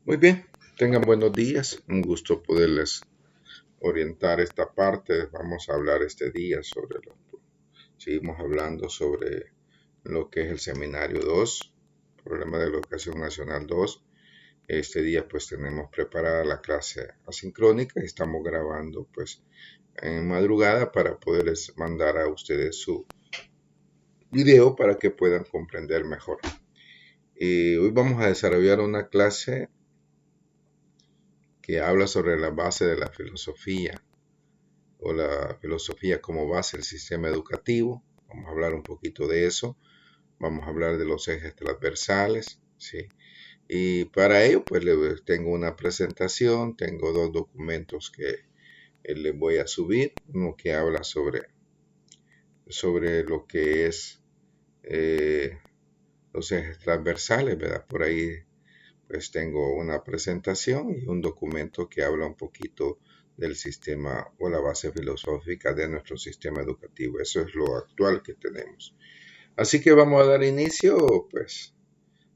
Muy bien, tengan buenos días. Un gusto poderles orientar esta parte. Vamos a hablar este día seguimos hablando sobre lo que es el Seminario 2, Problema de la Educación Nacional 2. Este día pues tenemos preparada la clase asincrónica y estamos grabando pues en madrugada para poderles mandar a ustedes su video para que puedan comprender mejor. Y hoy vamos a desarrollar una clase que habla sobre la base de la filosofía o la filosofía como base del sistema educativo. Vamos a hablar un poquito de eso. Vamos a hablar de los ejes transversales, ¿sí? Y para ello, pues tengo una presentación, tengo dos documentos que les voy a subir. Uno que habla sobre lo que es los ejes transversales, ¿verdad? Por ahí pues tengo una presentación y un documento que habla un poquito del sistema o la base filosófica de nuestro sistema educativo. Eso es lo actual que tenemos. Así que vamos a dar inicio, pues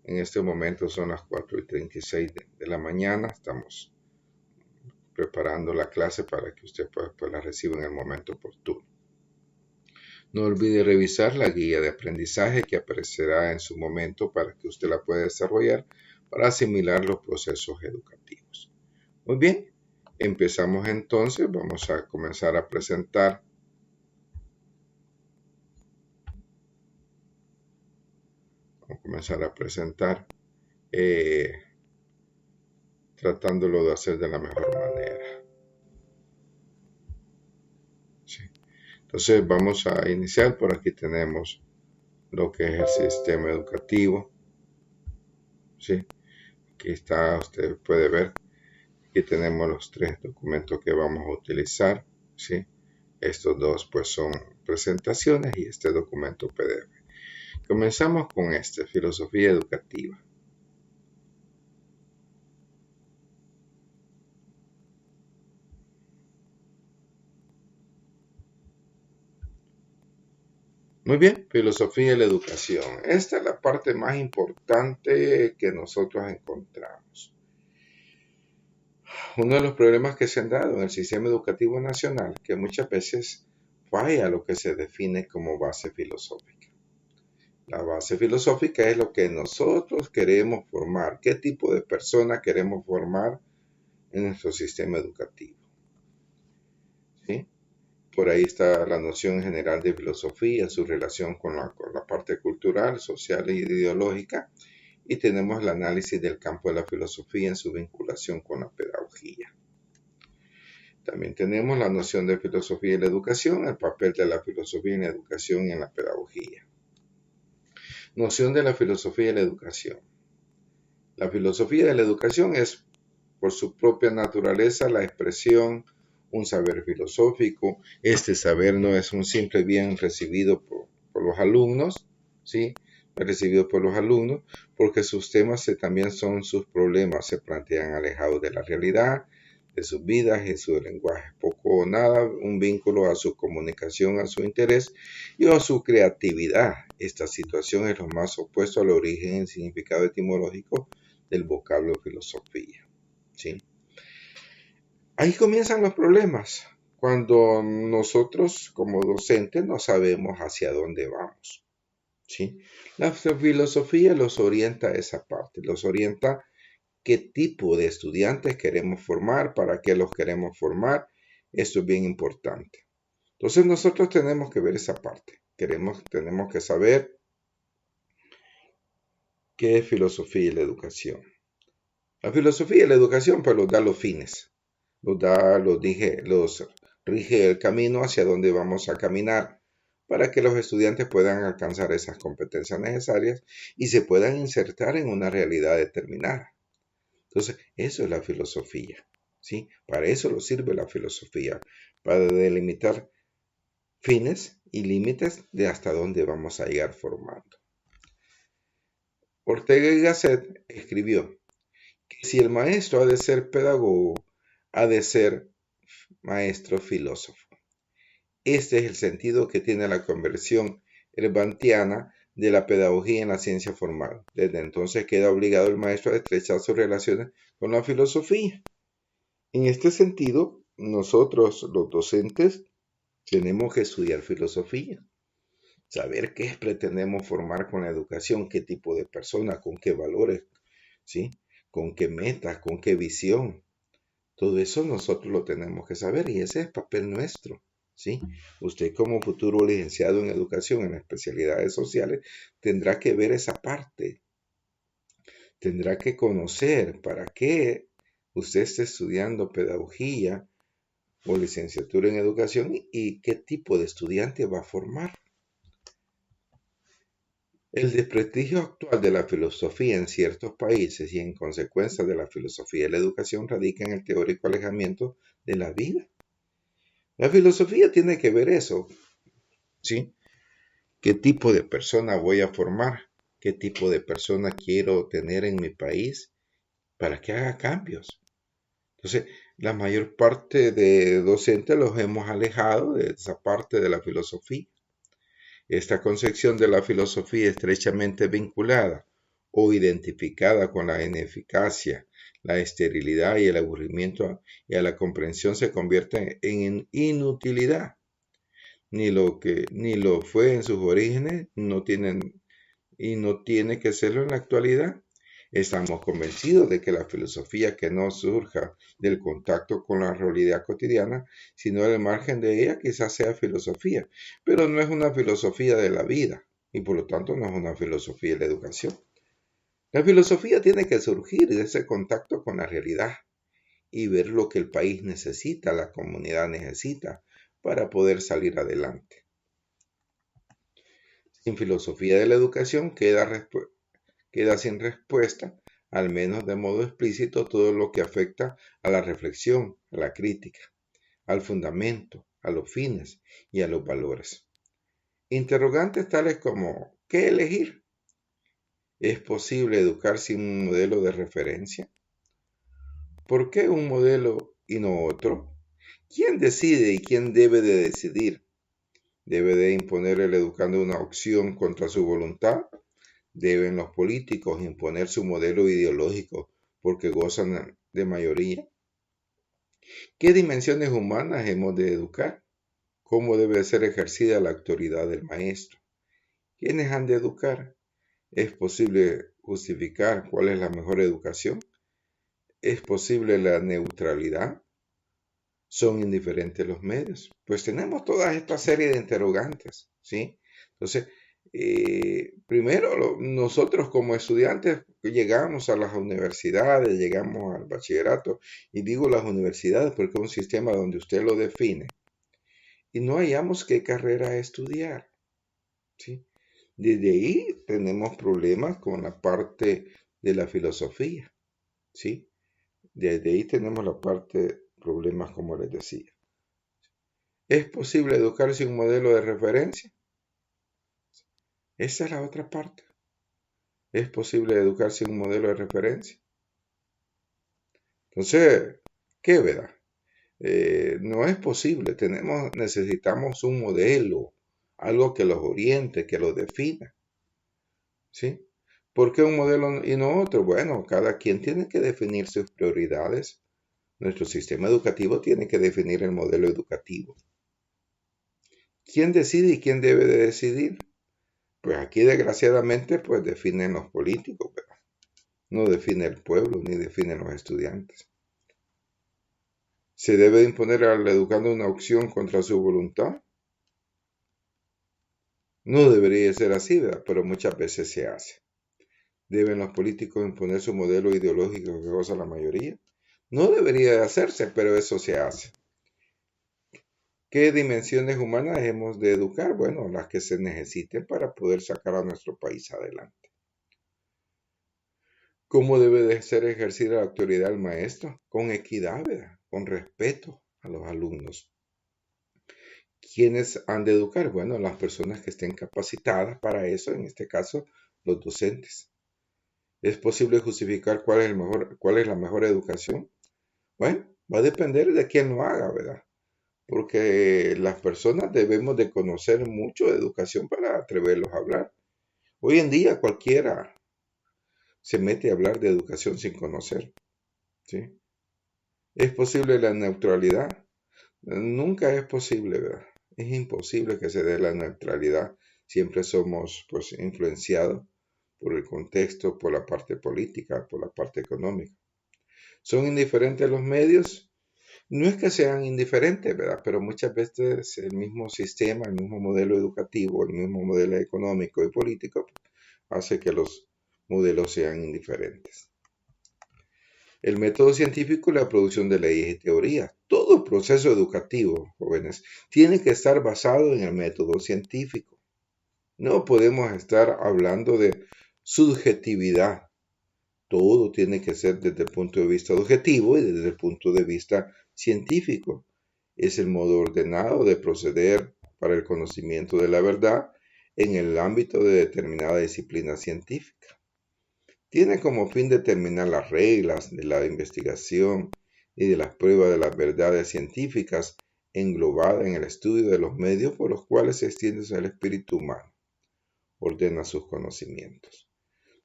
en este momento son las 4:36 de la mañana. Estamos preparando la clase para que usted pues la reciba en el momento oportuno. No olvide revisar la guía de aprendizaje que aparecerá en su momento para que usted la pueda desarrollar para asimilar los procesos educativos. Muy bien, empezamos entonces. Vamos a comenzar a presentar. Eh, tratándolo de hacer de la mejor manera. Sí. Entonces vamos a iniciar. Por aquí tenemos lo que es el sistema educativo. Sí. Aquí está, usted puede ver. Aquí tenemos los tres documentos que vamos a utilizar. ¿Sí? Estos dos pues son presentaciones y este documento PDF. Comenzamos con filosofía educativa. Muy bien, filosofía de la educación. Esta es la parte más importante que nosotros encontramos. Uno de los problemas que se han dado en el sistema educativo nacional, que muchas veces falla lo que se define como base filosófica. La base filosófica es lo que nosotros queremos formar, qué tipo de persona queremos formar en nuestro sistema educativo. ¿Sí? Por ahí está la noción general de filosofía, su relación con la parte cultural, social e ideológica, y tenemos el análisis del campo de la filosofía en su vinculación con la pedagogía. También tenemos la noción de filosofía y la educación, el papel de la filosofía en la educación y en la pedagogía. Noción de la filosofía y la educación. La filosofía de la educación es, por su propia naturaleza, la expresión, un saber filosófico. Este saber no es un simple bien recibido por los alumnos, ¿sí? Recibido por los alumnos, porque sus temas también son sus problemas, se plantean alejados de la realidad, de sus vidas y su lenguaje. Poco o nada, un vínculo a su comunicación, a su interés y a su creatividad. Esta situación es lo más opuesto al origen y significado etimológico del vocablo filosofía, ¿sí? Ahí comienzan los problemas, cuando nosotros como docentes no sabemos hacia dónde vamos, ¿sí? La filosofía los orienta a esa parte, los orienta qué tipo de estudiantes queremos formar, para qué los queremos formar. Esto es bien importante. Entonces nosotros tenemos que ver esa parte. Tenemos que saber qué es filosofía y la educación. La filosofía y la educación pues los da los fines, los rige el camino hacia donde vamos a caminar para que los estudiantes puedan alcanzar esas competencias necesarias y se puedan insertar en una realidad determinada. Entonces, eso es la filosofía, ¿sí? Para eso nos sirve la filosofía, para delimitar fines y límites de hasta dónde vamos a llegar formando. Ortega y Gasset escribió que si el maestro ha de ser pedagogo, ha de ser maestro filósofo. Este es el sentido que tiene la conversión herbantiana de la pedagogía en la ciencia formal. Desde entonces queda obligado el maestro a estrechar sus relaciones con la filosofía. En este sentido, nosotros los docentes tenemos que estudiar filosofía, saber qué pretendemos formar con la educación, qué tipo de persona, con qué valores, ¿sí? Con qué metas, con qué visión. Todo eso nosotros lo tenemos que saber y ese es el papel nuestro, ¿sí? Usted como futuro licenciado en educación en especialidades sociales tendrá que ver esa parte, tendrá que conocer para qué usted está estudiando pedagogía o licenciatura en educación y qué tipo de estudiante va a formar. El desprestigio actual de la filosofía en ciertos países y en consecuencia de la filosofía de la educación radica en el teórico alejamiento de la vida. La filosofía tiene que ver eso, ¿sí? ¿Qué tipo de persona voy a formar? ¿Qué tipo de persona quiero tener en mi país para que haga cambios? Entonces, la mayor parte de docentes los hemos alejado de esa parte de la filosofía. Esta concepción de la filosofía estrechamente vinculada o identificada con la ineficacia, la esterilidad y el aburrimiento y a la comprensión se convierte en inutilidad. Ni lo fue en sus orígenes, no tiene que serlo en la actualidad. Estamos convencidos de que la filosofía que no surja del contacto con la realidad cotidiana, sino del margen de ella, quizás sea filosofía, pero no es una filosofía de la vida y por lo tanto no es una filosofía de la educación. La filosofía tiene que surgir de ese contacto con la realidad y ver lo que el país necesita, la comunidad necesita para poder salir adelante. Sin filosofía de la educación queda sin respuesta, al menos de modo explícito, todo lo que afecta a la reflexión, a la crítica, al fundamento, a los fines y a los valores. Interrogantes tales como ¿qué elegir? ¿Es posible educar sin un modelo de referencia? ¿Por qué un modelo y no otro? ¿Quién decide y quién debe de decidir? ¿Debe de imponer el educando una opción contra su voluntad? ¿Deben los políticos imponer su modelo ideológico porque gozan de mayoría? ¿Qué dimensiones humanas hemos de educar? ¿Cómo debe ser ejercida la autoridad del maestro? ¿Quiénes han de educar? ¿Es posible justificar cuál es la mejor educación? ¿Es posible la neutralidad? ¿Son indiferentes los medios? Pues tenemos toda esta serie de interrogantes, ¿sí? Entonces, primero, nosotros como estudiantes llegamos a las universidades, llegamos al bachillerato, y digo las universidades porque es un sistema donde usted lo define, y no hallamos qué carrera estudiar, ¿sí? Desde ahí tenemos problemas con la parte de la filosofía, ¿sí? Desde ahí tenemos la parte problemas, como les decía. ¿Es posible educar sin un modelo de referencia? Esa es la otra parte. ¿Es posible educar sin un modelo de referencia? Entonces, ¿qué verdad? No es posible. Necesitamos un modelo, algo que los oriente, que los defina. ¿Sí? ¿Por qué un modelo y no otro? Bueno, cada quien tiene que definir sus prioridades. Nuestro sistema educativo tiene que definir el modelo educativo. ¿Quién decide y quién debe de decidir? Pues aquí desgraciadamente pues definen los políticos, ¿verdad? No define el pueblo ni definen los estudiantes. ¿Se debe imponer al educando una opción contra su voluntad? No debería ser así, ¿verdad? Pero muchas veces se hace. ¿Deben los políticos imponer su modelo ideológico que goza la mayoría? No debería de hacerse, pero eso se hace. ¿Qué dimensiones humanas hemos de educar? Bueno, las que se necesiten para poder sacar a nuestro país adelante. ¿Cómo debe de ser ejercida la autoridad del maestro? Con equidad, ¿verdad? Con respeto a los alumnos. ¿Quiénes han de educar? Bueno, las personas que estén capacitadas para eso, en este caso, los docentes. ¿Es posible justificar cuál es la mejor educación? Bueno, va a depender de quién lo haga, ¿verdad? Porque las personas debemos de conocer mucho de educación para atreverlos a hablar. Hoy en día cualquiera se mete a hablar de educación sin conocer, ¿sí? ¿Es posible la neutralidad? Nunca es posible, ¿verdad? Es imposible que se dé la neutralidad. Siempre somos, pues, influenciados por el contexto, por la parte política, por la parte económica. ¿Son indiferentes los medios? No es que sean indiferentes, ¿verdad? Pero muchas veces el mismo sistema, el mismo modelo educativo, el mismo modelo económico y político hace que los modelos sean indiferentes. El método científico y la producción de leyes y teorías. Todo proceso educativo, jóvenes, tiene que estar basado en el método científico. No podemos estar hablando de subjetividad. Todo tiene que ser desde el punto de vista objetivo y desde el punto de vista científico. Es el modo ordenado de proceder para el conocimiento de la verdad en el ámbito de determinada disciplina científica. Tiene como fin determinar las reglas de la investigación y de las pruebas de las verdades científicas englobadas en el estudio de los medios por los cuales se extiende el espíritu humano. Ordena sus conocimientos.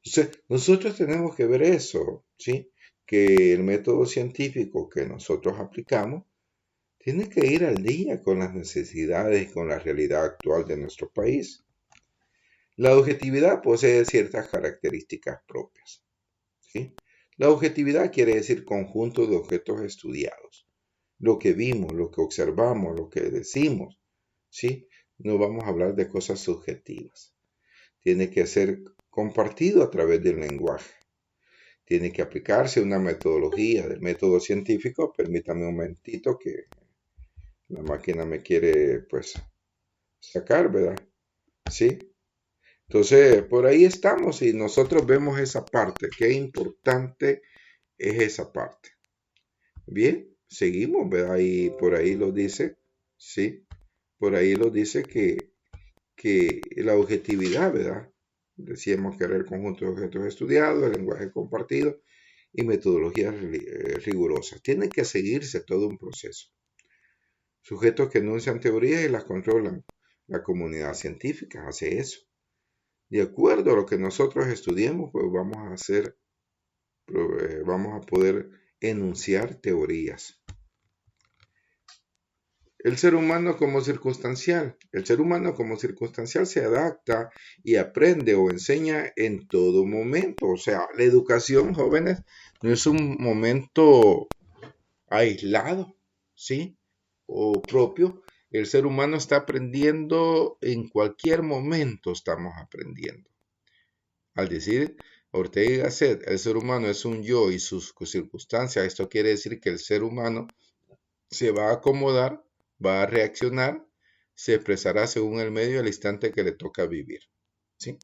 Entonces, nosotros tenemos que ver eso, ¿sí? Que el método científico que nosotros aplicamos tiene que ir al día con las necesidades y con la realidad actual de nuestro país. La objetividad posee ciertas características propias, ¿sí? La objetividad quiere decir conjunto de objetos estudiados. Lo que vimos, lo que observamos, lo que decimos, ¿sí? No vamos a hablar de cosas subjetivas. Tiene que ser compartido a través del lenguaje. Tiene que aplicarse una metodología del método científico. Permítame un momentito que la máquina me quiere, pues, sacar, ¿verdad? ¿Sí? Entonces, por ahí estamos y nosotros vemos esa parte. Qué importante es esa parte. Bien, seguimos, ¿verdad? Y por ahí lo dice, ¿sí? Por ahí lo dice que la objetividad, ¿verdad? Decíamos que era el conjunto de objetos estudiados, el lenguaje compartido y metodologías rigurosas. Tiene que seguirse todo un proceso. Sujetos que enuncian teorías y las controlan. La comunidad científica hace eso. De acuerdo a lo que nosotros estudiemos, pues vamos a poder enunciar teorías. El ser humano como circunstancial. El ser humano como circunstancial se adapta y aprende o enseña en todo momento. O sea, la educación, jóvenes, no es un momento aislado, ¿sí? O propio. El ser humano está aprendiendo en cualquier momento, estamos aprendiendo. Al decir Ortega y Gasset, el ser humano es un yo y sus circunstancias, esto quiere decir que el ser humano se va a acomodar, va a reaccionar, se expresará según el medio al instante que le toca vivir, ¿sí?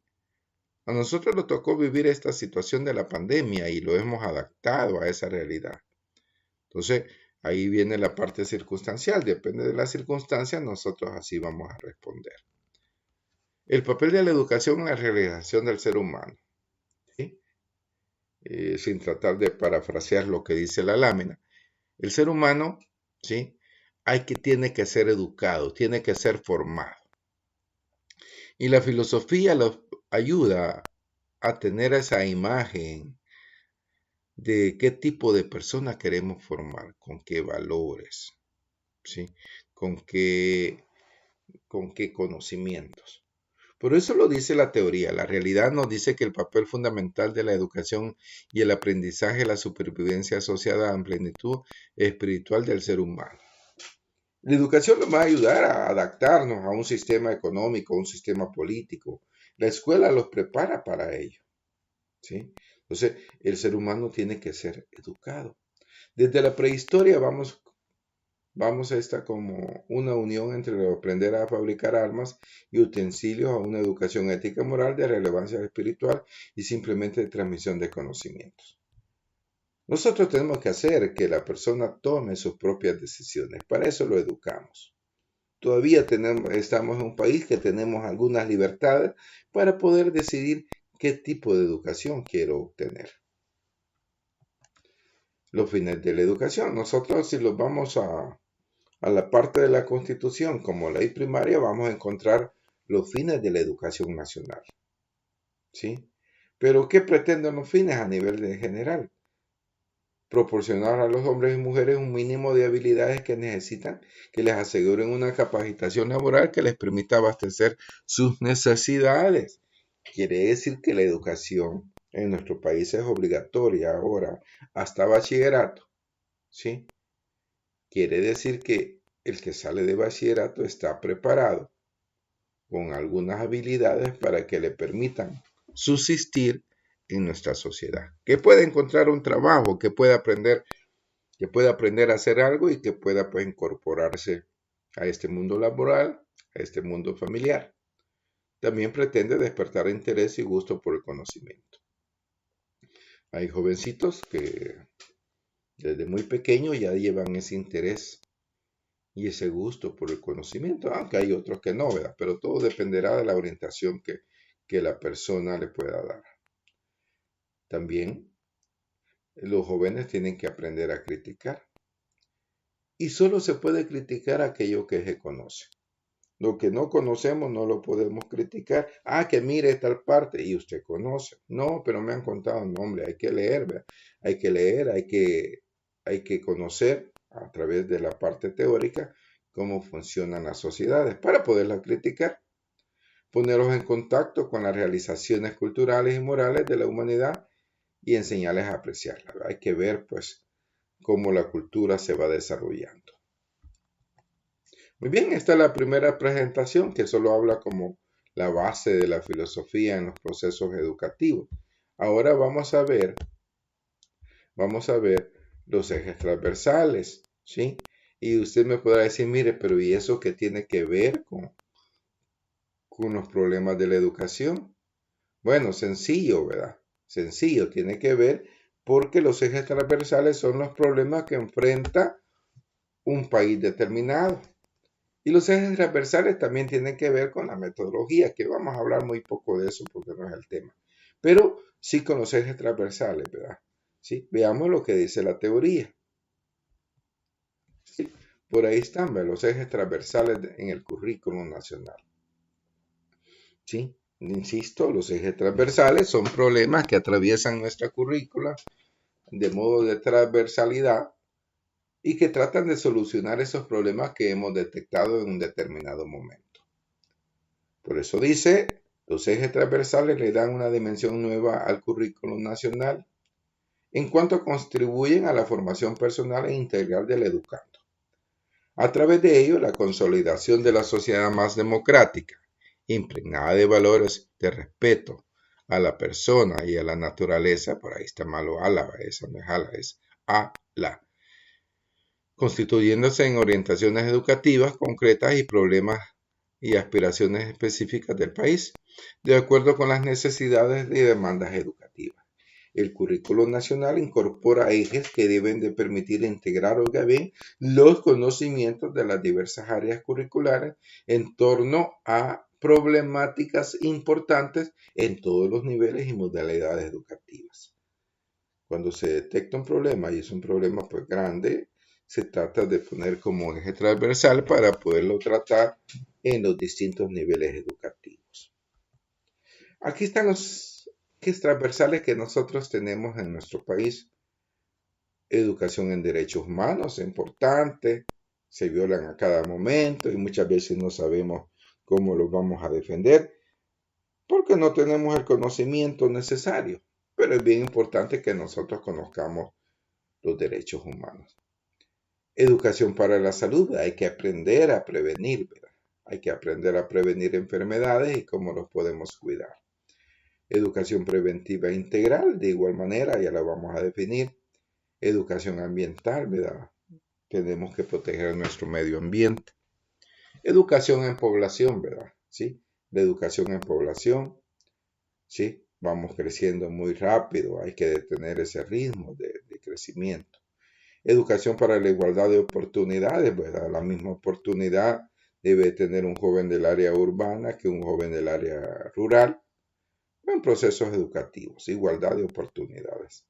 A nosotros nos tocó vivir esta situación de la pandemia y lo hemos adaptado a esa realidad. Entonces, ahí viene la parte circunstancial. Depende de la circunstancia, nosotros así vamos a responder. El papel de la educación en la realización del ser humano, ¿sí? Sin tratar de parafrasear lo que dice la lámina. El ser humano, ¿sí? Tiene que ser educado, tiene que ser formado. Y la filosofía los ayuda a tener esa imagen de qué tipo de persona queremos formar, con qué valores, ¿sí? Con qué conocimientos. Por eso lo dice la teoría. La realidad nos dice que el papel fundamental de la educación y el aprendizaje es la supervivencia asociada a plenitud espiritual del ser humano. La educación nos va a ayudar a adaptarnos a un sistema económico, a un sistema político. La escuela los prepara para ello, ¿sí? Entonces, el ser humano tiene que ser educado. Desde la prehistoria vamos a estar como una unión entre aprender a fabricar armas y utensilios a una educación ética y moral de relevancia espiritual y simplemente de transmisión de conocimientos. Nosotros tenemos que hacer que la persona tome sus propias decisiones. Para eso lo educamos. Todavía estamos en un país que tenemos algunas libertades para poder decidir qué tipo de educación quiero obtener. Los fines de la educación. Nosotros si los vamos a la parte de la Constitución como ley primaria, vamos a encontrar los fines de la educación nacional. ¿sí? Pero ¿qué pretenden los fines a nivel de general? Proporcionar a los hombres y mujeres un mínimo de habilidades que necesitan, que les aseguren una capacitación laboral que les permita abastecer sus necesidades. Quiere decir que la educación en nuestro país es obligatoria ahora hasta bachillerato, ¿sí? Quiere decir que el que sale de bachillerato está preparado con algunas habilidades para que le permitan subsistir en nuestra sociedad. Que pueda encontrar un trabajo, que pueda aprender a hacer algo y que pueda pues, incorporarse a este mundo laboral, a este mundo familiar. También pretende despertar interés y gusto por el conocimiento. Hay jovencitos que desde muy pequeños ya llevan ese interés y ese gusto por el conocimiento, aunque hay otros que no, ¿verdad? Pero todo dependerá de la orientación que la persona le pueda dar. También los jóvenes tienen que aprender a criticar. Y solo se puede criticar aquello que se conoce. Lo que no conocemos no lo podemos criticar. Ah, que mire tal parte y usted conoce. No, pero me han contado, no, hombre, hay que leer, ¿verdad? Hay que leer, hay que conocer a través de la parte teórica cómo funcionan las sociedades para poderlas criticar, ponerlos en contacto con las realizaciones culturales y morales de la humanidad y enseñarles a apreciarlas. Hay que ver, pues, cómo la cultura se va desarrollando. Muy bien, esta es la primera presentación que solo habla como la base de la filosofía en los procesos educativos. Ahora vamos a ver los ejes transversales, ¿sí? Y usted me podrá decir, mire, pero ¿y eso qué tiene que ver con los problemas de la educación? Bueno, sencillo, ¿verdad? Sencillo, tiene que ver porque los ejes transversales son los problemas que enfrenta un país determinado. Y los ejes transversales también tienen que ver con la metodología, que vamos a hablar muy poco de eso porque no es el tema. Pero sí con los ejes transversales, ¿verdad? ¿Sí? Veamos lo que dice la teoría. ¿Sí? Por ahí están, ¿verdad? Los ejes transversales en el currículum nacional. ¿Sí? Insisto, los ejes transversales son problemas que atraviesan nuestra currícula de modo de transversalidad y que tratan de solucionar esos problemas que hemos detectado en un determinado momento. Por eso dice, los ejes transversales le dan una dimensión nueva al currículum nacional en cuanto contribuyen a la formación personal e integral del educando. A través de ello, la consolidación de la sociedad más democrática, impregnada de valores de respeto a la persona y a la naturaleza, por ahí está malo ala, esa no es ala, es a la, constituyéndose en orientaciones educativas concretas y problemas y aspiraciones específicas del país, de acuerdo con las necesidades y demandas educativas. El currículo nacional incorpora ejes que deben de permitir integrar, oiga bien, los conocimientos de las diversas áreas curriculares en torno a problemáticas importantes en todos los niveles y modalidades educativas. Cuando se detecta un problema y es un problema pues grande, se trata de poner como eje transversal para poderlo tratar en los distintos niveles educativos. Aquí están los ejes transversales que nosotros tenemos en nuestro país. Educación en derechos humanos, es importante, se violan a cada momento y muchas veces no sabemos cómo los vamos a defender porque no tenemos el conocimiento necesario. Pero es bien importante que nosotros conozcamos los derechos humanos. Educación para la salud, hay que aprender a prevenir, ¿verdad? Hay que aprender a prevenir enfermedades y cómo los podemos cuidar. Educación preventiva integral, de igual manera, ya la vamos a definir. Educación ambiental, ¿verdad? Tenemos que proteger nuestro medio ambiente. Educación en población, ¿verdad? ¿Sí? La educación en población, ¿sí? Vamos creciendo muy rápido, hay que detener ese ritmo de crecimiento. Educación para la igualdad de oportunidades, ¿verdad? La misma oportunidad debe tener un joven del área urbana que un joven del área rural en procesos educativos, igualdad de oportunidades.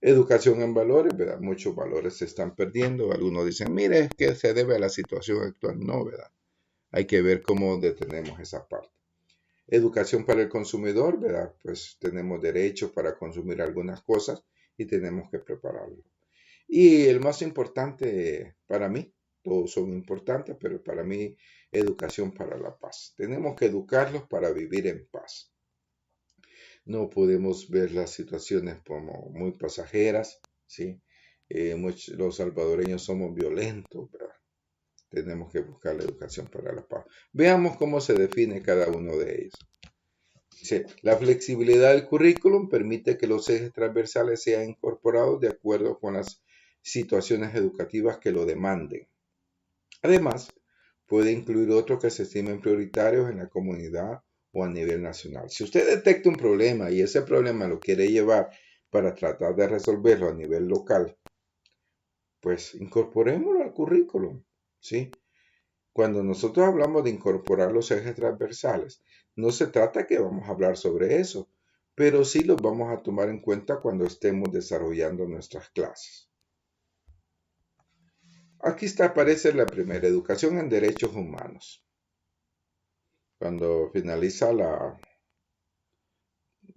Educación en valores, ¿verdad? Muchos valores se están perdiendo. Algunos dicen, mire, es que se debe a la situación actual. No, ¿verdad? Hay que ver cómo detenemos esa parte. Educación para el consumidor, ¿verdad? Pues tenemos derechos para consumir algunas cosas y tenemos que prepararlo. Y el más importante para mí, todos son importantes, pero para mí, educación para la paz. Tenemos que educarlos para vivir en paz. No podemos ver las situaciones como muy pasajeras, ¿sí? Los salvadoreños somos violentos, ¿verdad? Tenemos que buscar la educación para la paz. Veamos cómo se define cada uno de ellos. Dice, la flexibilidad del currículum permite que los ejes transversales sean incorporados de acuerdo con las situaciones educativas que lo demanden. Además, puede incluir otros que se estimen prioritarios en la comunidad o a nivel nacional. Si usted detecta un problema y ese problema lo quiere llevar para tratar de resolverlo a nivel local, pues incorporémoslo al currículum, ¿sí? Cuando nosotros hablamos de incorporar los ejes transversales, no se trata que vamos a hablar sobre eso, pero sí los vamos a tomar en cuenta cuando estemos desarrollando nuestras clases. Aquí aparece la primera, educación en derechos humanos. Cuando finaliza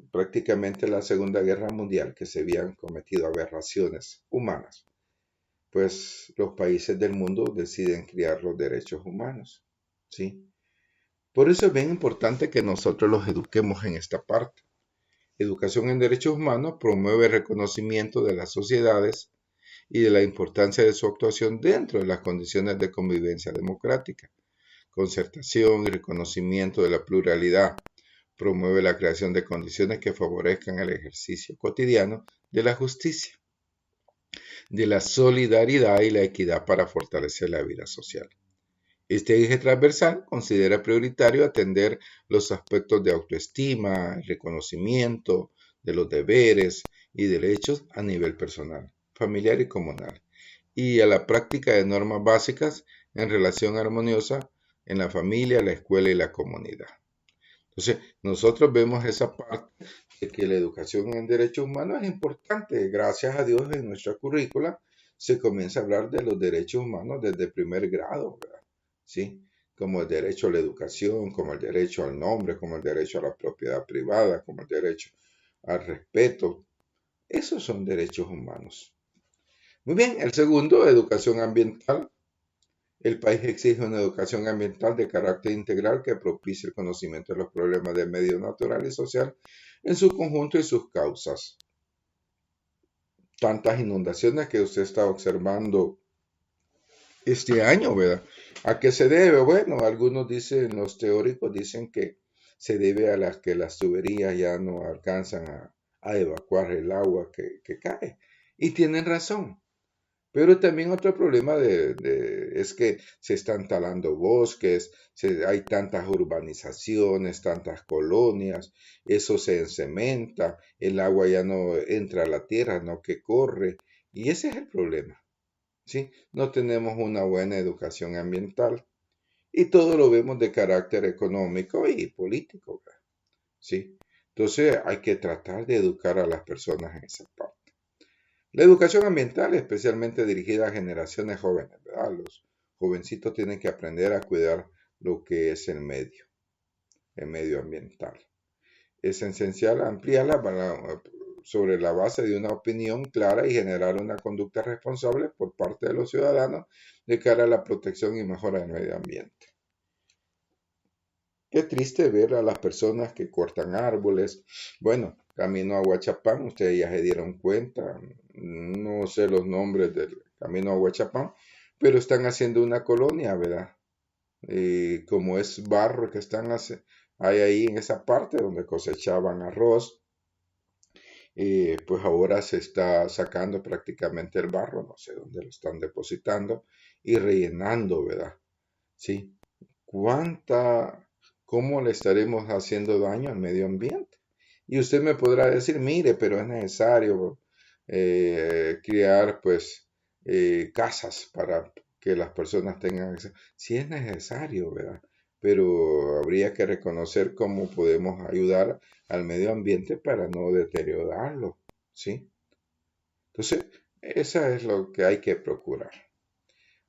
prácticamente la Segunda Guerra Mundial, que se habían cometido aberraciones humanas, pues los países del mundo deciden crear los derechos humanos, ¿sí? Por eso es bien importante que nosotros los eduquemos en esta parte. Educación en derechos humanos promueve el reconocimiento de las sociedades y de la importancia de su actuación dentro de las condiciones de convivencia democrática, concertación y reconocimiento de la pluralidad. Promueve la creación de condiciones que favorezcan el ejercicio cotidiano de la justicia, de la solidaridad y la equidad para fortalecer la vida social. Este eje transversal considera prioritario atender los aspectos de autoestima, reconocimiento de los deberes y derechos a nivel personal, familiar y comunal, y a la práctica de normas básicas en relación armoniosa en la familia, la escuela y la comunidad. Entonces, nosotros vemos esa parte de que la educación en derechos humanos es importante. Gracias a Dios en nuestra currícula se comienza a hablar de los derechos humanos desde primer grado, ¿verdad? ¿Sí? Como el derecho a la educación, como el derecho al nombre, como el derecho a la propiedad privada, como el derecho al respeto. Esos son derechos humanos. Muy bien, el segundo, educación ambiental. El país exige una educación ambiental de carácter integral que propicie el conocimiento de los problemas del medio natural y social en su conjunto y sus causas. Tantas inundaciones que usted está observando este año, ¿verdad? ¿A qué se debe? Bueno, algunos dicen, los teóricos dicen que se debe a las que las tuberías ya no alcanzan a evacuar el agua que cae. Y tienen razón. Pero también otro problema es que se están talando bosques, hay tantas urbanizaciones, tantas colonias, eso se encementa, el agua ya no entra a la tierra, no que corre, y ese es el problema, ¿sí? No tenemos una buena educación ambiental y todo lo vemos de carácter económico y político, ¿sí? Entonces hay que tratar de educar a las personas en esa parte. La educación ambiental, especialmente dirigida a generaciones jóvenes, ¿verdad? Los jovencitos tienen que aprender a cuidar lo que es el medio ambiental. Es esencial ampliarla sobre la base de una opinión clara y generar una conducta responsable por parte de los ciudadanos de cara a la protección y mejora del medio ambiente. Qué triste ver a las personas que cortan árboles. Bueno, camino a Huachapán, ustedes ya se dieron cuenta, no sé los nombres del camino a Huachapán, pero están haciendo una colonia, ¿verdad? Como es barro que hay ahí en esa parte donde cosechaban arroz, pues ahora se está sacando prácticamente el barro, no sé dónde lo están depositando y rellenando, ¿verdad? Sí. ¿Cuánta, cómo le estaremos haciendo daño al medio ambiente? Y usted me podrá decir, mire, pero es necesario crear pues casas para que las personas tengan acceso. Sí es necesario, ¿verdad? Pero habría que reconocer cómo podemos ayudar al medio ambiente para no deteriorarlo, ¿sí? Entonces, eso es lo que hay que procurar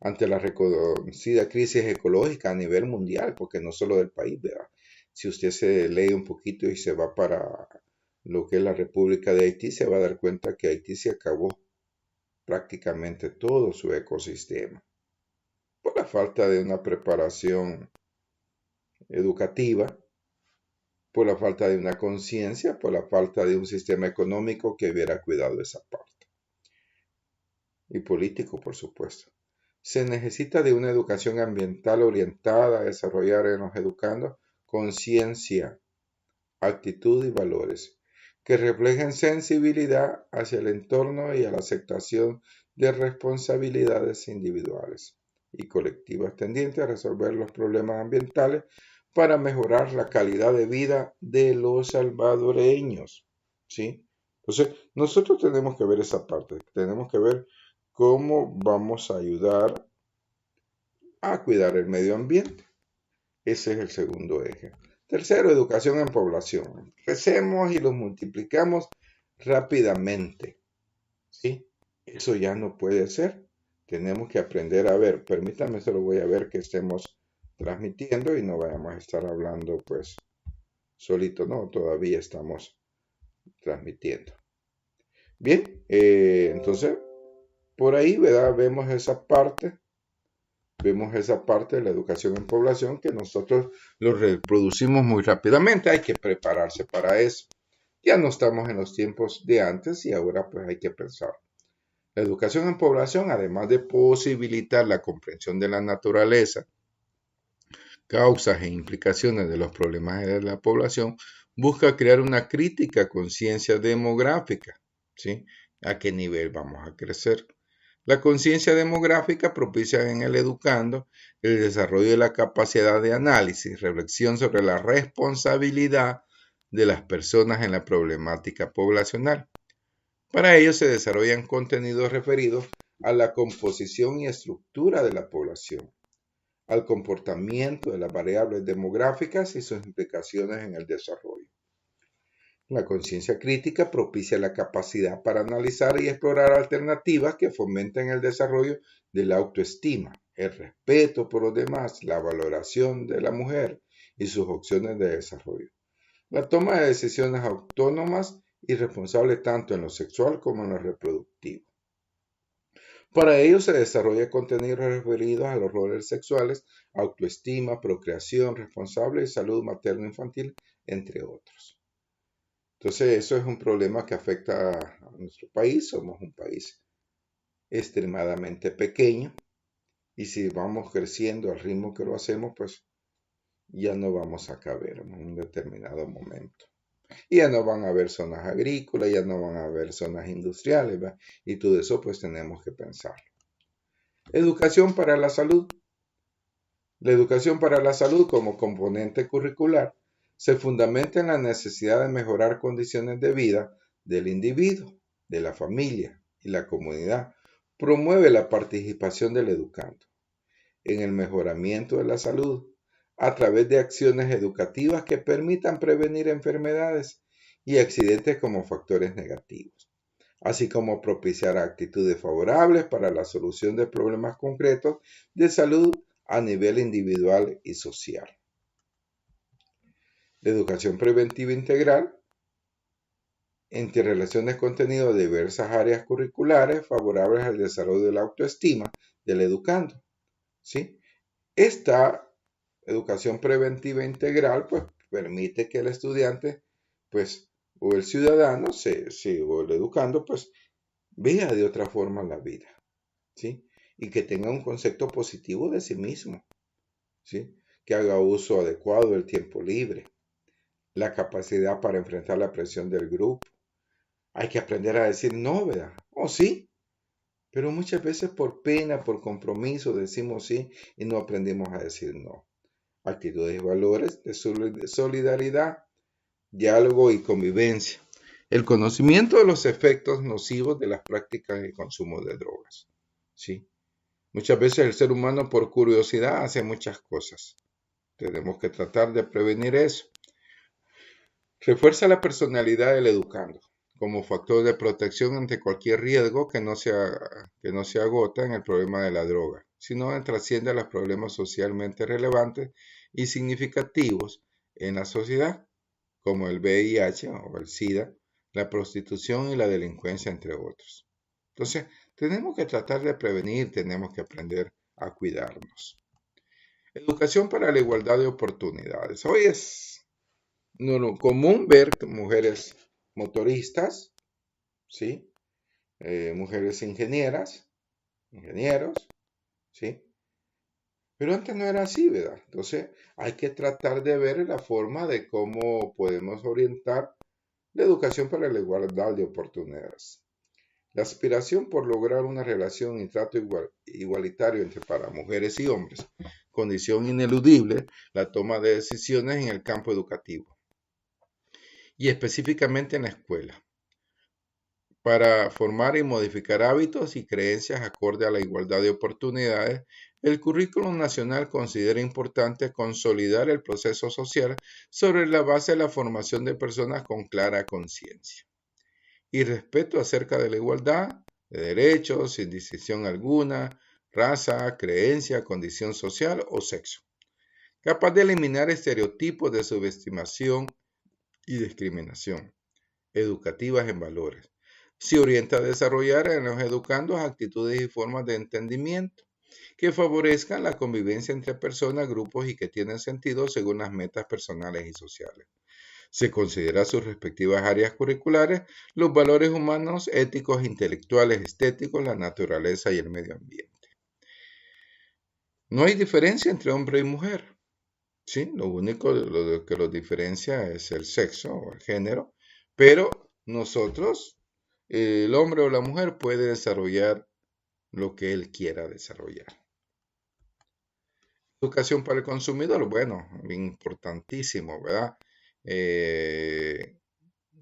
ante la reconocida crisis ecológica a nivel mundial, porque no solo del país, ¿verdad? Si usted se lee un poquito y se va para lo que es la República de Haití, se va a dar cuenta que Haití se acabó prácticamente todo su ecosistema por la falta de una preparación educativa, por la falta de una conciencia, por la falta de un sistema económico que hubiera cuidado esa parte. Y político, por supuesto. Se necesita de una educación ambiental orientada a desarrollar en los educandos conciencia, actitud y valores que reflejen sensibilidad hacia el entorno y a la aceptación de responsabilidades individuales y colectivas tendientes a resolver los problemas ambientales para mejorar la calidad de vida de los salvadoreños. ¿Sí? Entonces, nosotros tenemos que ver esa parte, tenemos que ver cómo vamos a ayudar a cuidar el medio ambiente. Ese es el segundo eje. Tercero, educación en población. Crecemos y los multiplicamos rápidamente. ¿Sí? Eso ya no puede ser. Tenemos que aprender a ver. Permítame, solo voy a ver que estemos transmitiendo y no vayamos a estar hablando pues solito. No, todavía estamos transmitiendo. Bien, entonces por ahí, ¿verdad? Vemos esa parte de la educación en población que nosotros lo reproducimos muy rápidamente. Hay que prepararse para eso. Ya no estamos en los tiempos de antes y ahora pues hay que pensar. La educación en población, además de posibilitar la comprensión de la naturaleza, causas e implicaciones de los problemas de la población, busca crear una crítica conciencia demográfica. ¿Sí? ¿A qué nivel vamos a crecer? La conciencia demográfica propicia en el educando el desarrollo de la capacidad de análisis y reflexión sobre la responsabilidad de las personas en la problemática poblacional. Para ello se desarrollan contenidos referidos a la composición y estructura de la población, al comportamiento de las variables demográficas y sus implicaciones en el desarrollo. La conciencia crítica propicia la capacidad para analizar y explorar alternativas que fomenten el desarrollo de la autoestima, el respeto por los demás, la valoración de la mujer y sus opciones de desarrollo. La toma de decisiones autónomas y responsables tanto en lo sexual como en lo reproductivo. Para ello se desarrolla contenidos referidos a los roles sexuales, autoestima, procreación responsable y salud materno-infantil, entre otros. Entonces, eso es un problema que afecta a nuestro país. Somos un país extremadamente pequeño y si vamos creciendo al ritmo que lo hacemos, pues ya no vamos a caber en un determinado momento. Y ya no van a haber zonas agrícolas, ya no van a haber zonas industriales, ¿verdad? Y todo eso pues tenemos que pensar. Educación para la salud. La educación para la salud como componente curricular se fundamenta en la necesidad de mejorar condiciones de vida del individuo, de la familia y la comunidad. Promueve la participación del educando en el mejoramiento de la salud a través de acciones educativas que permitan prevenir enfermedades y accidentes como factores negativos, así como propiciar actitudes favorables para la solución de problemas concretos de salud a nivel individual y social. La educación preventiva integral interrelaciona el contenido de diversas áreas curriculares favorables al desarrollo de la autoestima del educando. ¿Sí? Esta educación preventiva integral pues, permite que el estudiante pues, o el ciudadano o el educando pues, vea de otra forma la vida. ¿Sí? Y que tenga un concepto positivo de sí mismo. ¿Sí? Que haga uso adecuado del tiempo libre, la capacidad para enfrentar la presión del grupo. Hay que aprender a decir no, ¿verdad? Oh, sí, pero muchas veces por pena, por compromiso decimos sí y no aprendemos a decir no. Actitudes y valores de solidaridad, diálogo y convivencia. El conocimiento de los efectos nocivos de las prácticas de consumo de drogas. ¿Sí? Muchas veces el ser humano por curiosidad hace muchas cosas. Tenemos que tratar de prevenir eso. Refuerza la personalidad del educando como factor de protección ante cualquier riesgo que no se agota en el problema de la droga, sino trasciende a los problemas socialmente relevantes y significativos en la sociedad, como el VIH o el SIDA, la prostitución y la delincuencia, entre otros. Entonces, tenemos que tratar de prevenir, tenemos que aprender a cuidarnos. Educación para la igualdad de oportunidades. Hoy es común ver mujeres motoristas, ¿sí? Mujeres ingenieras, ingenieros, ¿sí? Pero antes no era así, ¿verdad? Entonces hay que tratar de ver la forma de cómo podemos orientar la educación para la igualdad de oportunidades. La aspiración por lograr una relación y trato igualitario entre para mujeres y hombres, condición ineludible la toma de decisiones en el campo educativo y específicamente en la escuela, para formar y modificar hábitos y creencias acorde a la igualdad de oportunidades. El Currículum Nacional considera importante consolidar el proceso social sobre la base de la formación de personas con clara conciencia y respeto acerca de la igualdad de derechos, sin distinción alguna, raza, creencia, condición social o sexo, capaz de eliminar estereotipos de subestimación y discriminación, educativas en valores. Se orienta a desarrollar en los educandos actitudes y formas de entendimiento que favorezcan la convivencia entre personas, grupos y que tienen sentido según las metas personales y sociales. Se considera sus respectivas áreas curriculares, los valores humanos, éticos, intelectuales, estéticos, la naturaleza y el medio ambiente. No hay diferencia entre hombre y mujer, ¿sí? Lo único que los diferencia es el sexo o el género, pero nosotros, el hombre o la mujer puede desarrollar lo que él quiera desarrollar. Educación para el consumidor, bueno, importantísimo, ¿verdad?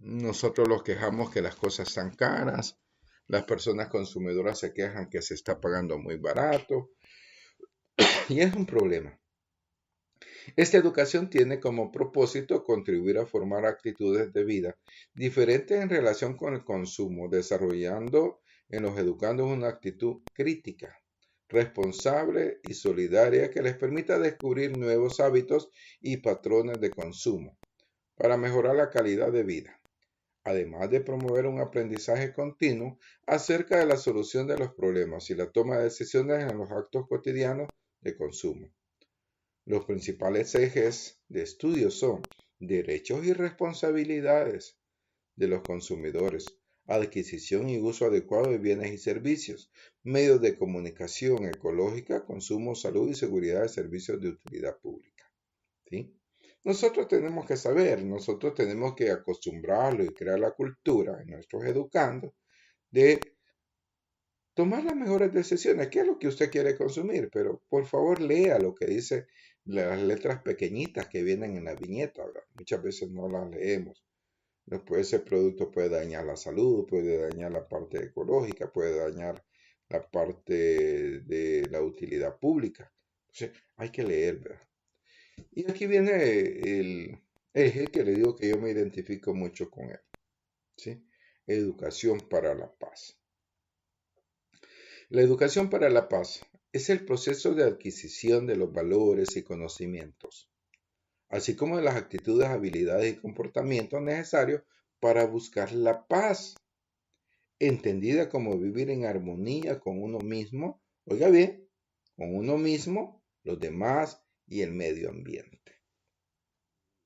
Nosotros los quejamos que las cosas están caras, las personas consumidoras se quejan que se está pagando muy barato y es un problema. Esta educación tiene como propósito contribuir a formar actitudes de vida diferentes en relación con el consumo, desarrollando en los educandos una actitud crítica, responsable y solidaria que les permita descubrir nuevos hábitos y patrones de consumo para mejorar la calidad de vida, además de promover un aprendizaje continuo acerca de la solución de los problemas y la toma de decisiones en los actos cotidianos de consumo. Los principales ejes de estudio son derechos y responsabilidades de los consumidores, adquisición y uso adecuado de bienes y servicios, medios de comunicación ecológica, consumo, salud y seguridad de servicios de utilidad pública. ¿Sí? Nosotros tenemos que saber, nosotros tenemos que acostumbrarlo y crear la cultura en nuestros educandos de tomar las mejores decisiones. ¿Qué es lo que usted quiere consumir? Pero por favor lea lo que dice las letras pequeñitas que vienen en la viñeta, ¿verdad? Muchas veces no las leemos. Después ese producto puede dañar la salud, puede dañar la parte ecológica, puede dañar la parte de la utilidad pública. Entonces hay que leer, ¿verdad? Y aquí viene el eje que le digo que yo me identifico mucho con él, ¿sí? Educación para la paz. La educación para la paz es el proceso de adquisición de los valores y conocimientos, así como de las actitudes, habilidades y comportamientos necesarios para buscar la paz, entendida como vivir en armonía con uno mismo, oiga bien, con uno mismo, los demás y el medio ambiente.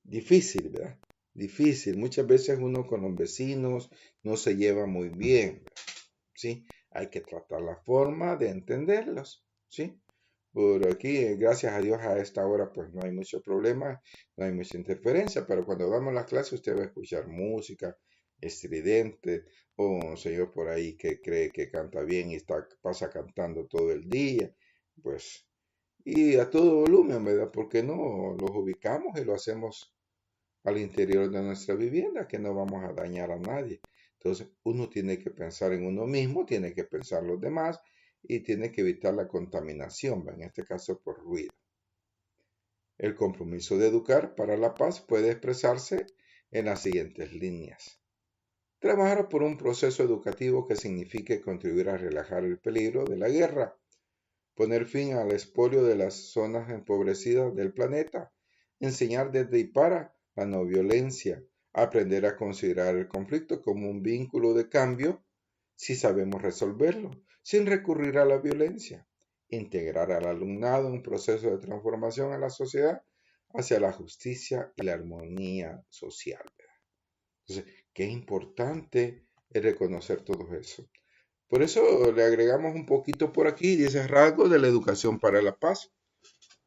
Difícil, ¿verdad? Difícil. Muchas veces uno con los vecinos no se lleva muy bien, ¿sí? Hay que tratar la forma de entenderlos, ¿sí? Por aquí, gracias a Dios, a esta hora pues no hay mucho problema, no hay mucha interferencia, pero cuando damos la clase usted va a escuchar música estridente o un señor por ahí que cree que canta bien y pasa cantando todo el día, pues, y a todo volumen, ¿verdad? Porque no los ubicamos y lo hacemos al interior de nuestra vivienda, que no vamos a dañar a nadie. Entonces, uno tiene que pensar en uno mismo, tiene que pensar en los demás y tiene que evitar la contaminación, en este caso por ruido. El compromiso de educar para la paz puede expresarse en las siguientes líneas. Trabajar por un proceso educativo que signifique contribuir a relajar el peligro de la guerra, poner fin al expolio de las zonas empobrecidas del planeta, enseñar desde y para la no violencia, aprender a considerar el conflicto como un vínculo de cambio si sabemos resolverlo, sin recurrir a la violencia, integrar al alumnado en un proceso de transformación en la sociedad hacia la justicia y la armonía social. Entonces, qué importante es reconocer todo eso. Por eso le agregamos un poquito por aquí, dice rasgos de la educación para la paz.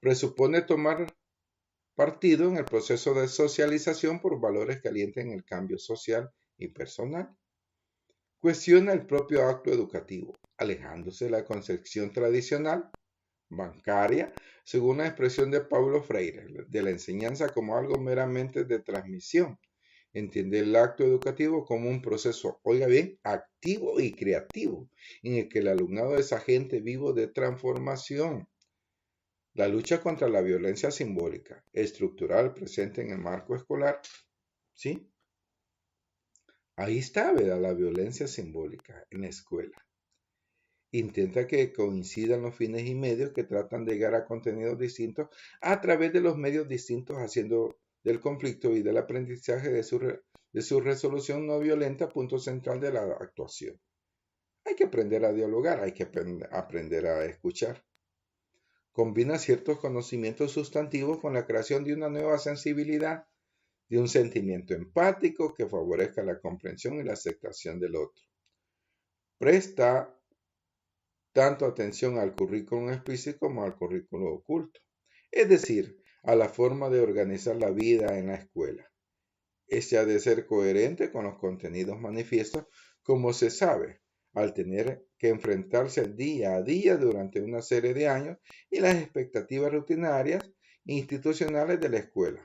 Presupone tomar partido en el proceso de socialización por valores que alienten el cambio social y personal. Cuestiona el propio acto educativo, alejándose de la concepción tradicional, bancaria, según la expresión de Paulo Freire, de la enseñanza como algo meramente de transmisión. Entiende el acto educativo como un proceso, oiga bien, activo y creativo, en el que el alumnado es agente vivo de transformación. La lucha contra la violencia simbólica, estructural, presente en el marco escolar, ¿sí? Ahí está, ¿verdad? La violencia simbólica en la escuela. Intenta que coincidan los fines y medios que tratan de llegar a contenidos distintos a través de los medios distintos, haciendo del conflicto y del aprendizaje de su resolución no violenta punto central de la actuación. Hay que aprender a dialogar, hay que aprender a escuchar. Combina ciertos conocimientos sustantivos con la creación de una nueva sensibilidad, de un sentimiento empático que favorezca la comprensión y la aceptación del otro. Presta tanto atención al currículum explícito como al currículum oculto, es decir, a la forma de organizar la vida en la escuela. Este ha de ser coherente con los contenidos manifiestos, como se sabe, al tener que enfrentarse día a día durante una serie de años y las expectativas rutinarias institucionales de la escuela.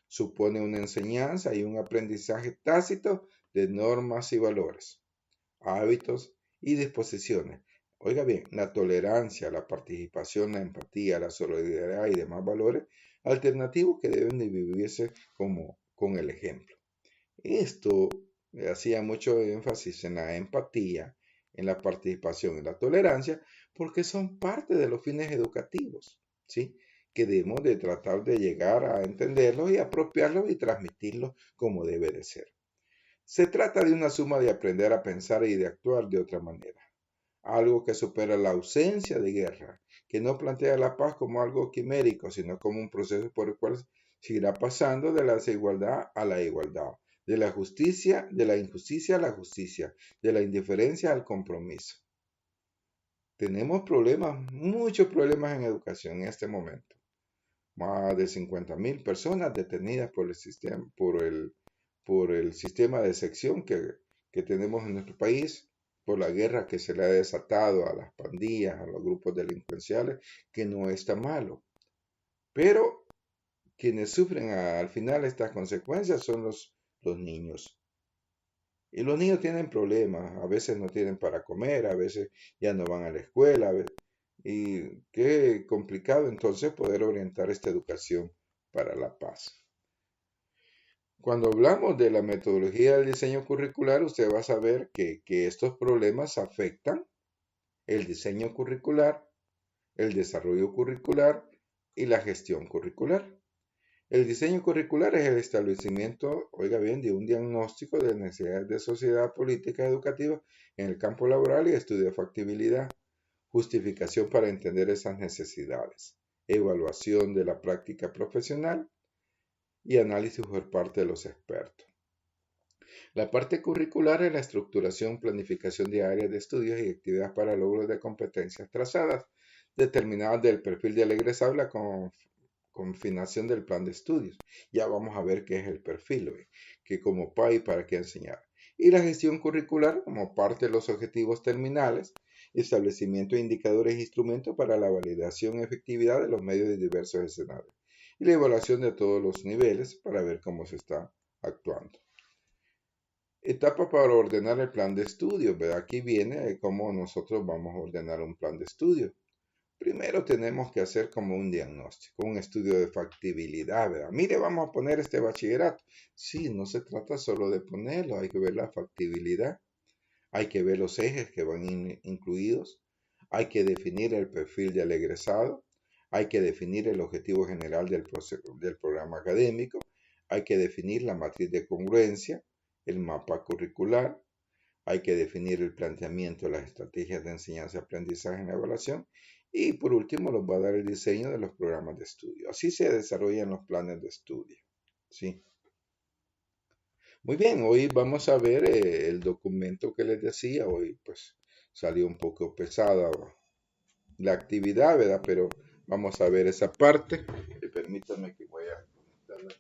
Supone una enseñanza y un aprendizaje tácito de normas y valores, hábitos y disposiciones. Oiga bien, la tolerancia, la participación, la empatía, la solidaridad y demás valores alternativos que deben de vivirse como con el ejemplo. Esto hacía mucho énfasis en la empatía, en la participación y la tolerancia, porque son parte de los fines educativos, ¿sí? Que debemos de tratar de llegar a entenderlos y apropiarlos y transmitirlos como debe de ser. Se trata de una suma de aprender a pensar y de actuar de otra manera, algo que supera la ausencia de guerra, que no plantea la paz como algo quimérico, sino como un proceso por el cual se irá pasando de la desigualdad a la igualdad, de la justicia, de la injusticia a la justicia, de la indiferencia al compromiso. Tenemos problemas, muchos problemas en educación en este momento. Más de 50,000 personas detenidas por el sistema, por el sistema de sección que tenemos en nuestro país, por la guerra que se le ha desatado a las pandillas, a los grupos delincuenciales, que no está malo. Pero quienes sufren al final estas consecuencias son los niños. Y los niños tienen problemas, a veces no tienen para comer, a veces ya no van a la escuela, y qué complicado entonces poder orientar esta educación para la paz. Cuando hablamos de la metodología del diseño curricular, usted va a saber que estos problemas afectan el diseño curricular, el desarrollo curricular y la gestión curricular. El diseño curricular es el establecimiento, oiga bien, de un diagnóstico de necesidades de sociedad política educativa en el campo laboral y estudio de factibilidad, justificación para entender esas necesidades, evaluación de la práctica profesional y análisis por parte de los expertos. La parte curricular es la estructuración, planificación de áreas de estudios y actividades para logro de competencias trazadas, determinadas del perfil del egresado y la confinación del plan de estudios. Ya vamos a ver qué es el perfil, que como PAI para qué enseñar. Y la gestión curricular como parte de los objetivos terminales, establecimiento de indicadores e instrumentos para la validación y efectividad de los medios de diversos escenarios. Y la evaluación de todos los niveles para ver cómo se está actuando. Etapa para ordenar el plan de estudio, ¿verdad? Aquí viene cómo nosotros vamos a ordenar un plan de estudio. Primero tenemos que hacer como un diagnóstico, un estudio de factibilidad, ¿verdad? Mire, vamos a poner este bachillerato. Sí, no se trata solo de ponerlo, hay que ver la factibilidad, hay que ver los ejes que van incluidos, hay que definir el perfil del egresado, Hay que definir el objetivo general del programa académico. Hay que definir la matriz de congruencia, el mapa curricular. Hay que definir el planteamiento de las estrategias de enseñanza, aprendizaje en la evaluación. Y por último, nos va a dar el diseño de los programas de estudio. Así se desarrollan los planes de estudio. ¿Sí? Muy bien, hoy vamos a ver el documento que les decía. Hoy pues salió un poco pesada la actividad, ¿verdad? Pero vamos a ver esa parte. Permítanme que voy a conectarla.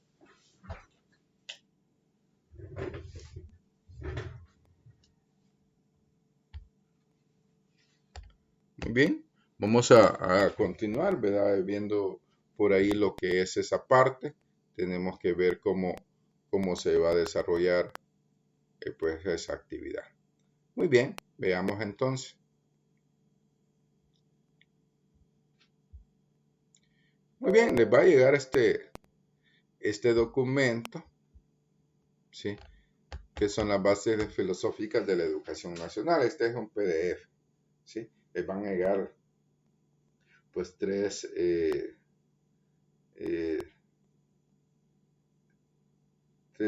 Muy bien, vamos a continuar, ¿verdad? Viendo por ahí lo que es esa parte. Tenemos que ver cómo se va a desarrollar pues esa actividad. Muy bien, veamos entonces. Muy bien, les va a llegar este documento, ¿sí? Que son las bases filosóficas de la educación nacional. Este es un PDF, ¿sí? Les van a llegar pues tres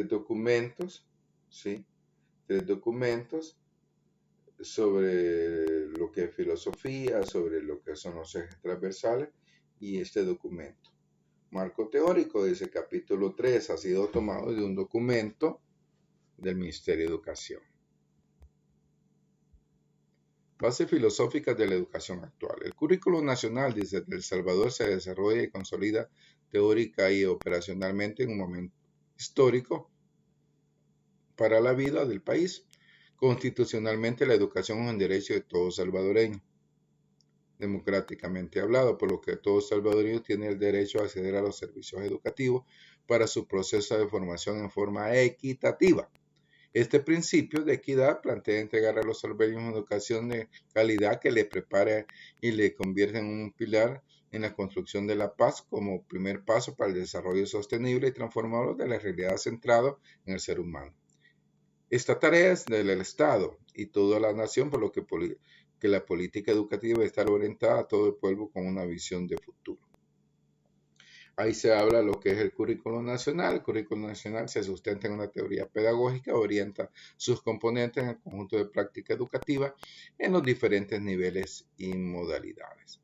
documentos, ¿sí? Tres documentos sobre lo que es filosofía, sobre lo que son los ejes transversales y este documento. Marco teórico de ese capítulo 3 ha sido tomado de un documento del Ministerio de Educación. Bases filosóficas de la educación actual. El currículo nacional desde El Salvador se desarrolla y consolida teórica y operacionalmente en un momento histórico para la vida del país. Constitucionalmente, la educación es un derecho de todo salvadoreño, democráticamente hablado, por lo que todo salvadoreño tiene el derecho a acceder a los servicios educativos para su proceso de formación en forma equitativa. Este principio de equidad plantea entregar a los salvadoreños una educación de calidad que le prepare y le convierta en un pilar en la construcción de la paz como primer paso para el desarrollo sostenible y transformador de la realidad centrado en el ser humano. Esta tarea es del Estado y toda la nación, por lo que la política educativa debe estar orientada a todo el pueblo con una visión de futuro. Ahí se habla de lo que es el currículo nacional. El currículo nacional se sustenta en una teoría pedagógica, orienta sus componentes en el conjunto de práctica educativa en los diferentes niveles y modalidades.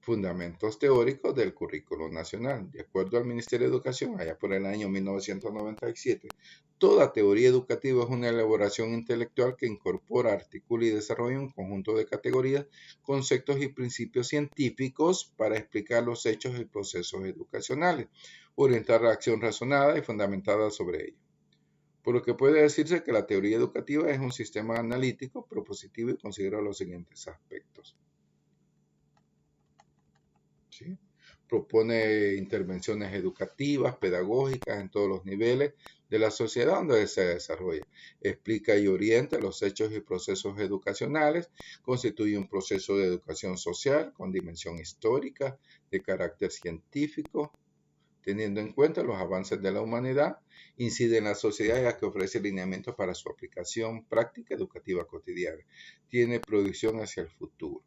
Fundamentos teóricos del currículo nacional. De acuerdo al Ministerio de Educación, allá por el año 1997, toda teoría educativa es una elaboración intelectual que incorpora, articula y desarrolla un conjunto de categorías, conceptos y principios científicos para explicar los hechos y procesos educacionales, orientar la acción razonada y fundamentada sobre ello. Por lo que puede decirse que la teoría educativa es un sistema analítico, propositivo y considera los siguientes aspectos. ¿Sí? Propone intervenciones educativas, pedagógicas en todos los niveles de la sociedad donde se desarrolla. Explica y orienta los hechos y procesos educacionales. Constituye un proceso de educación social con dimensión histórica, de carácter científico, teniendo en cuenta los avances de la humanidad. Incide en la sociedad ya que ofrece lineamientos para su aplicación práctica educativa cotidiana. Tiene proyección hacia el futuro.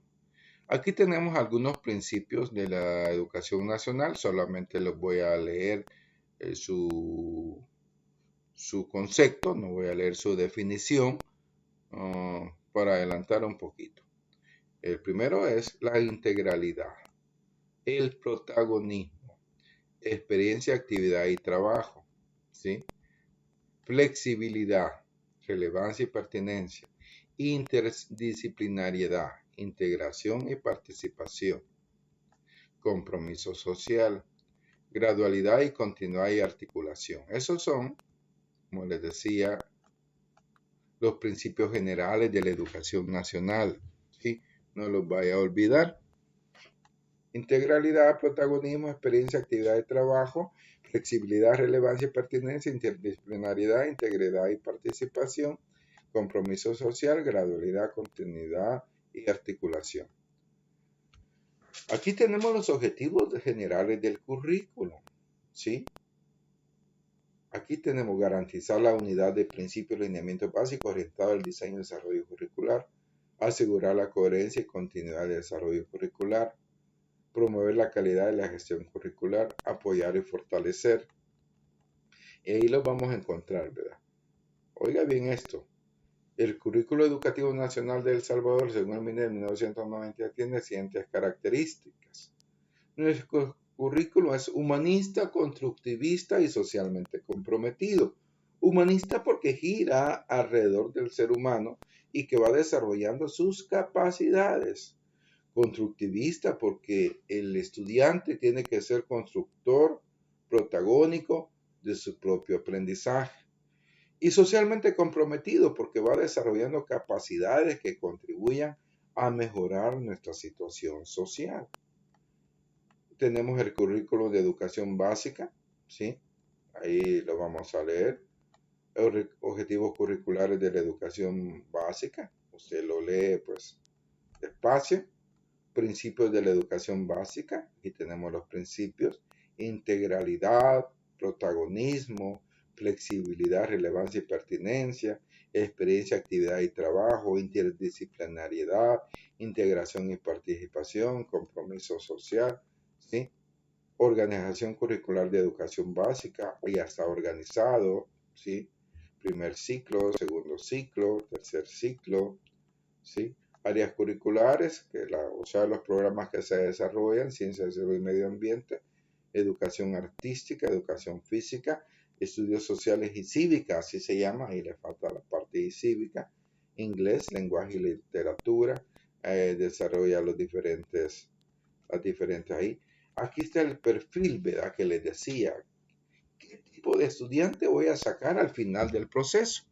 Aquí tenemos algunos principios de la educación nacional, solamente les voy a leer su concepto, no voy a leer su definición para adelantar un poquito. El primero es la integralidad, el protagonismo, experiencia, actividad y trabajo, ¿sí? Flexibilidad, relevancia y pertinencia, interdisciplinariedad, integración y participación, compromiso social, gradualidad y continuidad y articulación. Esos son, como les decía, los principios generales de la educación nacional. ¿Sí? No los vaya a olvidar. Integralidad, protagonismo, experiencia, actividad de trabajo, flexibilidad, relevancia y pertinencia, interdisciplinariedad, integridad y participación, compromiso social, gradualidad, continuidad y articulación. Aquí tenemos los objetivos generales del currículo, ¿sí? Aquí tenemos garantizar la unidad de principios y lineamientos básicos orientados al diseño y desarrollo curricular, asegurar la coherencia y continuidad del desarrollo curricular, promover la calidad de la gestión curricular, apoyar y fortalecer. Y ahí lo vamos a encontrar, ¿verdad? Oiga bien esto. El Currículo Educativo Nacional de El Salvador, según el MINED de 1990, tiene siguientes características. Nuestro currículo es humanista, constructivista y socialmente comprometido. Humanista porque gira alrededor del ser humano y que va desarrollando sus capacidades. Constructivista porque el estudiante tiene que ser constructor, protagónico de su propio aprendizaje. Y socialmente comprometido porque va desarrollando capacidades que contribuyan a mejorar nuestra situación social. Tenemos el currículo de educación básica, ¿sí? Ahí lo vamos a leer. Objetivos curriculares de la educación básica. Usted lo lee pues despacio. Principios de la educación básica. Aquí tenemos los principios. Integralidad, protagonismo, flexibilidad, relevancia y pertinencia, experiencia, actividad y trabajo, interdisciplinariedad, integración y participación, compromiso social, ¿sí? Organización curricular de educación básica, ya está organizado, ¿sí? Primer ciclo, segundo ciclo, tercer ciclo, ¿sí? Áreas curriculares, o sea, los programas que se desarrollan, ciencias, salud y medio ambiente, educación artística, educación física, estudios sociales y cívica, así se llama, ahí le falta la parte cívica, inglés, lenguaje y literatura, desarrolla las diferentes ahí. Aquí está el perfil, ¿verdad? Que les decía, ¿qué tipo de estudiante voy a sacar al final del proceso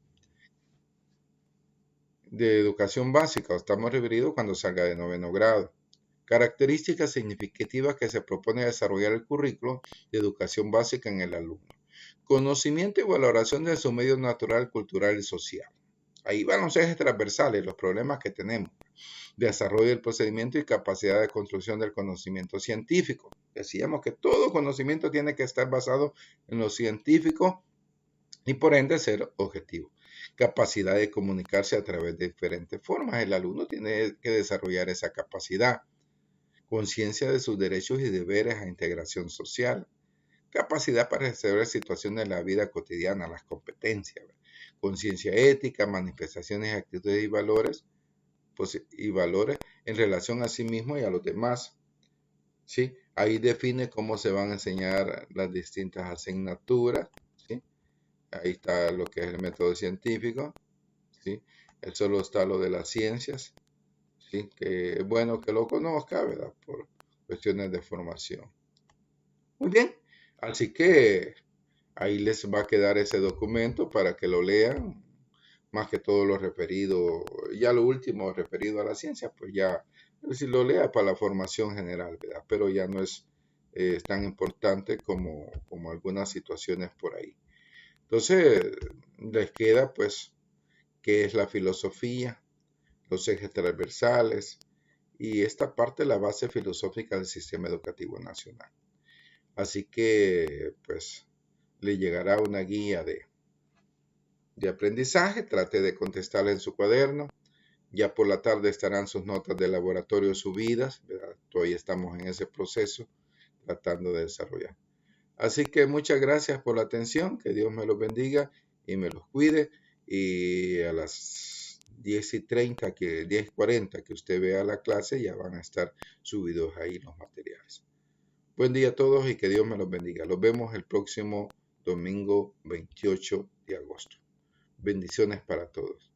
de educación básica? Estamos referidos cuando salga de noveno grado. Características significativas que se propone desarrollar el currículo de educación básica en el alumno. Conocimiento y valoración de su medio natural, cultural y social. Ahí van los ejes transversales, los problemas que tenemos. Desarrollo del procedimiento y capacidad de construcción del conocimiento científico. Decíamos que todo conocimiento tiene que estar basado en lo científico y por ende ser objetivo. Capacidad de comunicarse a través de diferentes formas. El alumno tiene que desarrollar esa capacidad. Conciencia de sus derechos y deberes a integración social. Capacidad para resolver situaciones de la vida cotidiana, las competencias. Conciencia ética, manifestaciones, actitudes y valores en relación a sí mismo y a los demás. ¿Sí? Ahí define cómo se van a enseñar las distintas asignaturas. ¿Sí? Ahí está lo que es el método científico. ¿Sí? Solo está lo de las ciencias. ¿Sí? Que es bueno que lo conozca, ¿verdad? Por cuestiones de formación. Muy bien. Así que ahí les va a quedar ese documento para que lo lean. Más que todo lo referido, ya lo último referido a la ciencia, pues ya, si lo lea para la formación general, ¿verdad? Pero ya no es tan importante como algunas situaciones por ahí. Entonces, les queda pues qué es la filosofía, los ejes transversales y esta parte, la base filosófica del sistema educativo nacional. Así que pues le llegará una guía de aprendizaje, trate de contestarla en su cuaderno. Ya por la tarde estarán sus notas de laboratorio subidas, ¿verdad? Todavía estamos en ese proceso tratando de desarrollar. Así que muchas gracias por la atención, que Dios me los bendiga y me los cuide. Y a las 10:30, 10:40 que usted vea la clase, ya van a estar subidos ahí los materiales. Buen día a todos y que Dios me los bendiga. Los vemos el próximo domingo 28 de agosto. Bendiciones para todos.